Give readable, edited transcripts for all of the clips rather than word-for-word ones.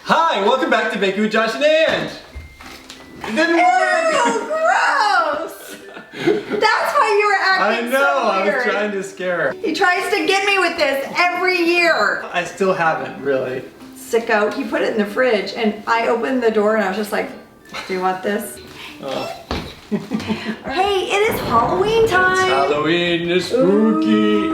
Hi, welcome back to Baking with Josh and Ange. It didn't work. Ew, gross. That's why you were acting so I weird. was trying to scare her. He tries to get me with this every year. I still haven't, really. Sicko, he put it in the fridge and I opened the door and I was just like, do you want this? Oh. Hey, it is Halloween time. It's Halloween, it's spooky.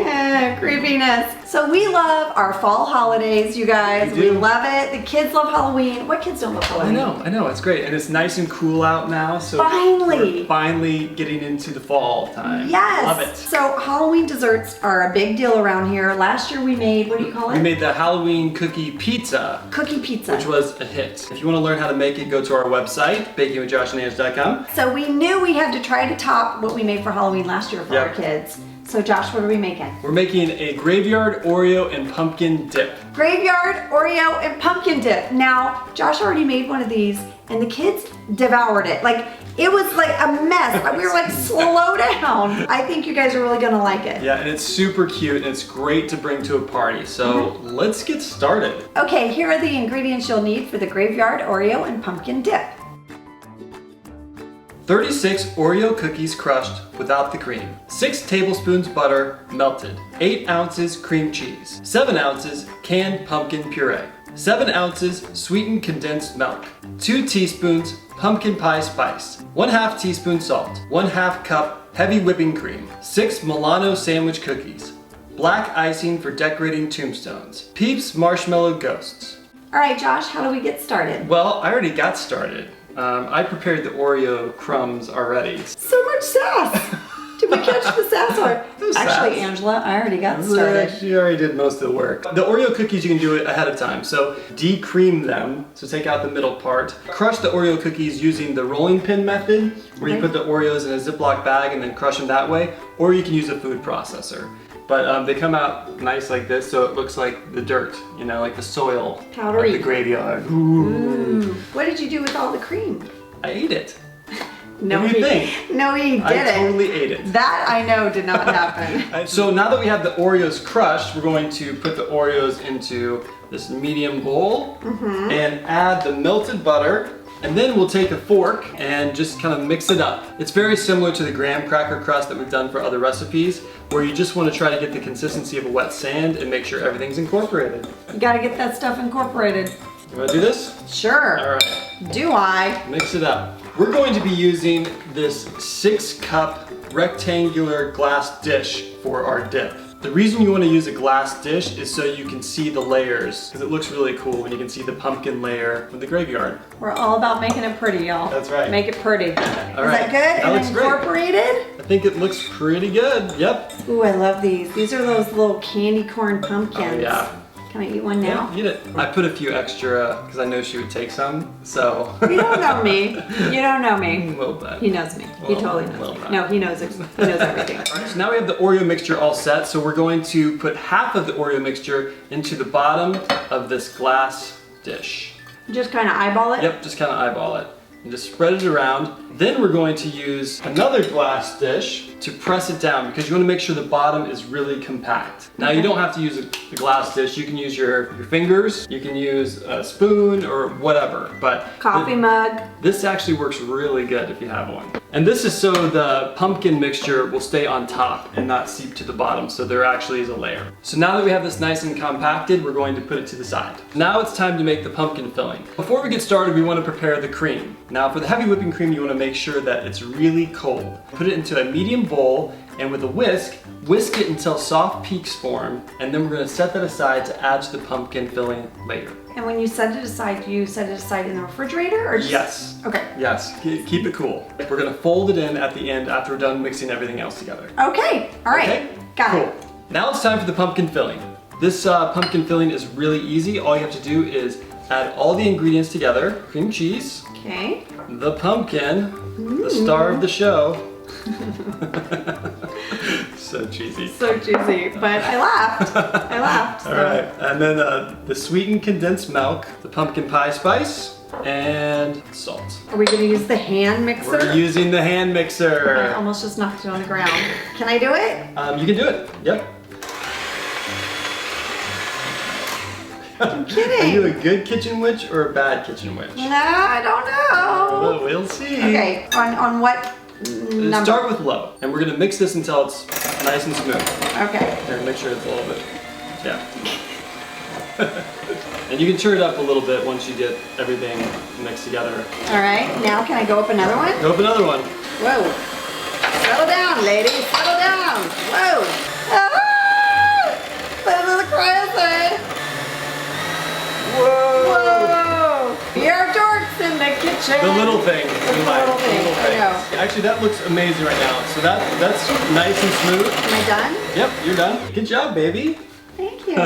Yeah, creepiness. So we love our fall holidays, you guys. We love it. The kids love Halloween. What kids don't love Halloween? I know, it's great. And it's nice and cool out now, so Finally. we're finally getting into the fall time. Yes. Love it. So Halloween desserts are a big deal around here. Last year we made, what do you call it? We made the Halloween cookie pizza. Cookie pizza. Which was a hit. If you want to learn how to make it, go to our website, bakingwithjoshandange.com. So we knew we had to try to top what we made for Halloween last year for our kids. So Josh, what are we making? We're making a graveyard Oreo and pumpkin dip. Graveyard Oreo and pumpkin dip. Now, Josh already made one of these and the kids devoured it. Like, it was like a mess. We were like, slow down. I think you guys are really gonna like it. Yeah, and it's super cute and it's great to bring to a party. So let's get started. Okay, here are the ingredients you'll need for the graveyard Oreo and pumpkin dip. 36 Oreo cookies crushed without the cream, 6 tablespoons butter melted, 8 ounces cream cheese, 7 ounces canned pumpkin puree, 7 ounces sweetened condensed milk, 2 teaspoons pumpkin pie spice, 1/2 teaspoon salt, 1/2 cup heavy whipping cream, 6 Milano sandwich cookies, black icing for decorating tombstones, Peeps marshmallow ghosts. All right, Josh, how do we get started? Well, I already got started. I prepared the Oreo crumbs already. So much sass. Did we catch the sass? Or actually, Angela, I already got started. She already did most of the work. The Oreo cookies, you can do it ahead of time. So de-cream them, so take out the middle part. Crush the Oreo cookies using the rolling pin method, where you put the Oreos in a Ziploc bag and then crush them that way, or you can use a food processor. But they come out nice like this, so it looks like the dirt, you know, like the soil Powdery. of the graveyard. Ooh. What did you do with all the cream? I ate it. No, what do you think? No, he didn't. I totally ate it. That I know did not happen. So now that we have the Oreos crushed, we're going to put the Oreos into this medium bowl and add the melted butter. And then we'll take a fork and just kind of mix it up. It's very similar to the graham cracker crust that we've done for other recipes, where you just want to try to get the consistency of a wet sand and make sure everything's incorporated. You gotta get that stuff incorporated. You want to do this? Sure. All right. Do I? Mix it up. We're going to be using this 6-cup rectangular glass dish for our dip. The reason you want to use a glass dish is so you can see the layers, because it looks really cool when you can see the pumpkin layer with the graveyard. We're all about making it pretty, y'all. That's right. Make it pretty. All Is right. that good? That looks great. Incorporated? I think it looks pretty good. Yep. Ooh, I love these. These are those little candy corn pumpkins. Oh, yeah. Can I eat one now? Yeah, eat it. I put a few extra because I know she would take some, so. You don't know me. You don't know me. A little bit. He knows me. He totally knows me. No, he knows it. He knows everything. All right, so now we have the Oreo mixture all set, so we're going to put half of the Oreo mixture into the bottom of this glass dish. Just kind of eyeball it? Yep, just kind of eyeball it. And just spread it around. Then we're going to use another glass dish to press it down because you want to make sure the bottom is really compact. Now you don't have to use a glass dish. You can use your fingers, you can use a spoon or whatever. But coffee mug. This actually works really good if you have one. And this is so the pumpkin mixture will stay on top and not seep to the bottom, so there actually is a layer. So now that we have this nice and compacted, we're going to put it to the side. Now it's time to make the pumpkin filling. Before we get started, we want to prepare the cream. Now for the heavy whipping cream, you want to make sure that it's really cold. Put it into a medium bowl and with a whisk it until soft peaks form, and then we're going to set that aside to add to the pumpkin filling later. And when you set it aside, do you set it aside in the refrigerator or just... Yes. Okay. Yes, keep it cool. We're going to fold it in at the end after we're done mixing everything else together. Okay, all right. Okay? Got cool. it. Now it's time for the pumpkin filling. This pumpkin filling is really easy. All you have to do is add all the ingredients together. Cream cheese. Okay. The pumpkin. The star of the show. So cheesy. So cheesy, but I laughed. I laughed. So. All right, and then the sweetened condensed milk, the pumpkin pie spice, and salt. Are we gonna use the hand mixer? We're using the hand I mixer. almost just knocked it on the ground. Can I do it? You can do it. Yep. I'm kidding. Are you a good kitchen witch or a bad kitchen witch? No, I don't know. Well, we'll see. Okay, on what number? Start with low, and we're gonna mix this until it's nice and smooth. Okay. Here, make sure it's a little bit, yeah. And you can turn it up a little bit once you get everything mixed together. All right, now can I go up another one? Go up another one. Whoa. Settle down, ladies, settle down. Whoa. Ah! This is crazy. Whoa! Whoa. Your dorks in the kitchen. The little things. The little things, I know. Actually, that looks amazing right now. So that's nice and smooth. Am I done? Yep, you're done. Good job, baby. Thank you.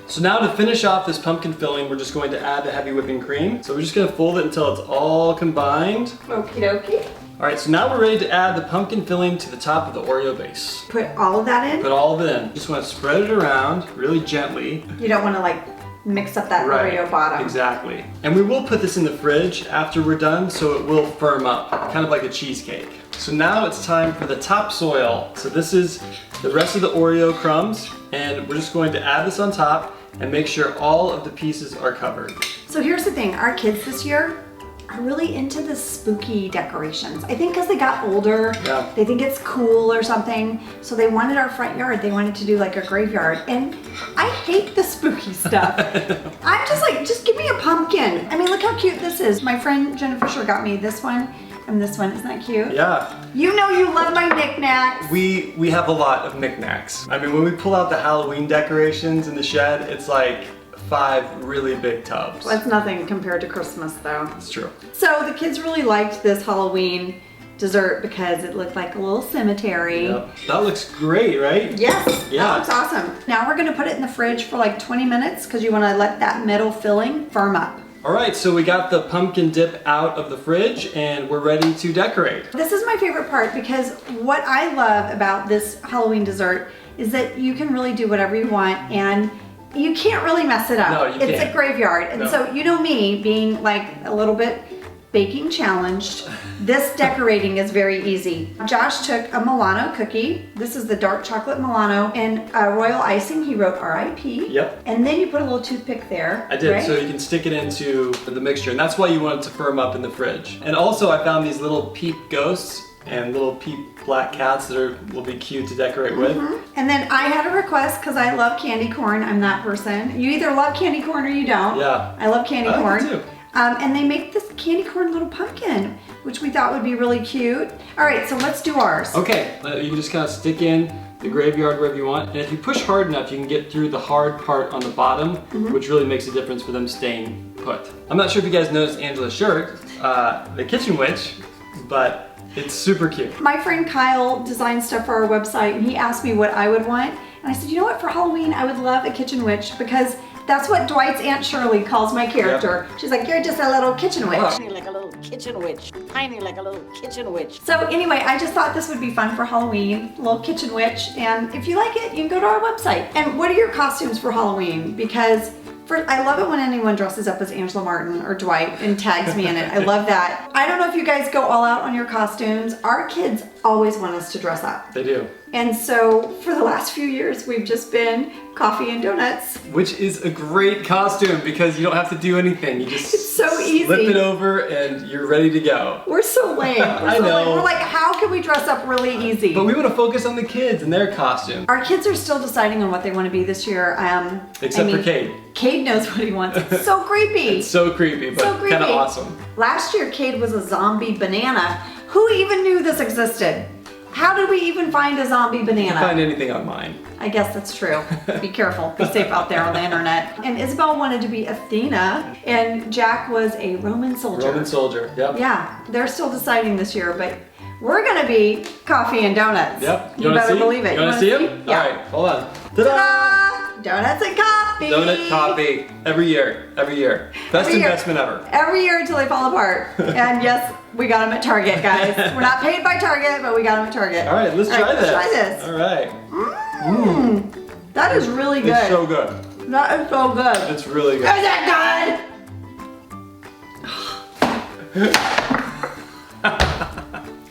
So now to finish off this pumpkin filling, we're just going to add the heavy whipping cream. So we're just gonna fold it until it's all combined. Okie dokie. All right, so now we're ready to add the pumpkin filling to the top of the Oreo base. Put all of that in? Put all of it in. Just wanna spread it around really gently. You don't want to like mix up that Oreo bottom. Exactly. And we will put this in the fridge after we're done so it will firm up, kind of like a cheesecake. So now it's time for the topsoil. So this is the rest of the Oreo crumbs, and we're just going to add this on top and make sure all of the pieces are covered. So here's the thing, our kids this year are really into the spooky decorations. I think because they got older, Yeah. they think it's cool or something. So they wanted our front yard, they wanted to do like a graveyard. And I hate the spooky stuff. I'm just like, just give me a pumpkin. I mean, look how cute this is. My friend Jenna Fisher got me this one and this one. Isn't that cute? Yeah. You know you love my knickknacks. We have a lot of knickknacks. I mean, when we pull out the Halloween decorations in the shed, it's like 5 really big tubs. That's nothing compared to Christmas though. It's true. So the kids really liked this Halloween dessert because it looked like a little cemetery. Yep. That looks great, right? Yes, Yeah. that looks awesome. Now we're gonna put it in the fridge for like 20 minutes because you wanna let that middle filling firm up. All right, so we got the pumpkin dip out of the fridge and we're ready to decorate. This is my favorite part because what I love about this Halloween dessert is that you can really do whatever you want and you can't really mess it up. No, you It's can't. a graveyard. And No. so you know me being like a little bit baking challenged, this decorating is very easy. Josh took a Milano cookie. This is the dark chocolate Milano and royal icing. He wrote R.I.P. Yep. And then you put a little toothpick there. I did, right? so you can stick it into the mixture, and that's why you want it to firm up in the fridge. And also I found these little peep ghosts and little peep black cats that will be cute to decorate with. And then I had a request because I love candy corn. I'm that person. You either love candy corn or you don't. Yeah. I love candy I like corn. it too. And they make this candy corn little pumpkin, which we thought would be really cute. All right, so let's do ours. Okay, you can just kind of stick in the graveyard wherever you want, and if you push hard enough, you can get through the hard part on the bottom, which really makes a difference for them staying put. I'm not sure if you guys noticed Angela's shirt, the kitchen witch, but it's super cute. My friend Kyle designed stuff for our website, and he asked me what I would want. And I said, you know what, for Halloween, I would love a kitchen witch because that's what Dwight's Aunt Shirley calls my character. She's like, you're just a little kitchen witch. Tiny like a little kitchen witch. Tiny like a little kitchen witch. So anyway, I just thought this would be fun for Halloween, little kitchen witch. And if you like it, you can go to our website. And what are your costumes for Halloween? Because I love it when anyone dresses up as Angela Martin or Dwight and tags me in it. I love that. I don't know if you guys go all out on your costumes. Our kids always want us to dress up. They do. And so for the last few years, we've just been coffee and donuts. Which is a great costume because you don't have to do anything. You just It's so easy. slip it over and you're ready to go. We're so lame. I know. We're like, how can we dress up really easy? But we want to focus on the kids and their costume. Our kids are still deciding on what they want to be this year. Except for Cade. Cade knows what he wants. It's so creepy. It's so creepy, but So creepy. kind of awesome. Last year, Cade was a zombie banana. Who even knew this existed? How did we even find a zombie You banana? can find anything online. I guess that's true. Be careful. Be safe out there on the internet. And Isabel wanted to be Athena, and Jack was a Roman soldier. Roman soldier, yep. Yeah, they're still deciding this year, but we're gonna be coffee and donuts. Yep. You wanna better see? believe it. You want to see them? Yeah. All right, hold on. Ta-da! Ta-da! Donuts and coffee. Donut coffee. Every year. Every year. Best Every year. investment ever. Every year until they fall apart. And yes, we got them at Target, guys. We're not paid by Target, but we got them at Target. All right, let's try this. Let's try this. All right. That is really good. It's so good. That is so good. It's really good. Is it good?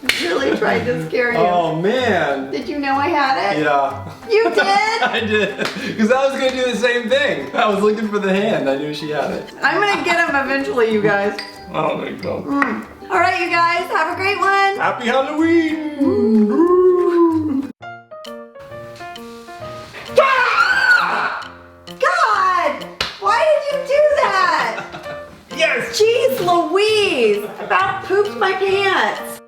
It's really, tried to scare you. Oh man. Did you know I had it? Yeah. You did? I did. Because I was going to do the same thing. I was looking for the hand. I knew she had it. I'm gonna get them eventually, you guys. Oh, there you go. All right, you guys, have a great one. Happy Halloween! God, why did you do that? Yes! Jeez Louise, I about pooped my pants.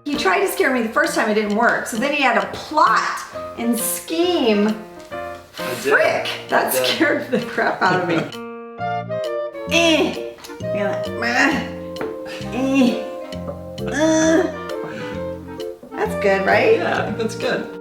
He tried to scare me the first time, it didn't work. So then he had to plot and scheme. Frick, that scared the crap out of me. That's good, right? Yeah, I think that's good.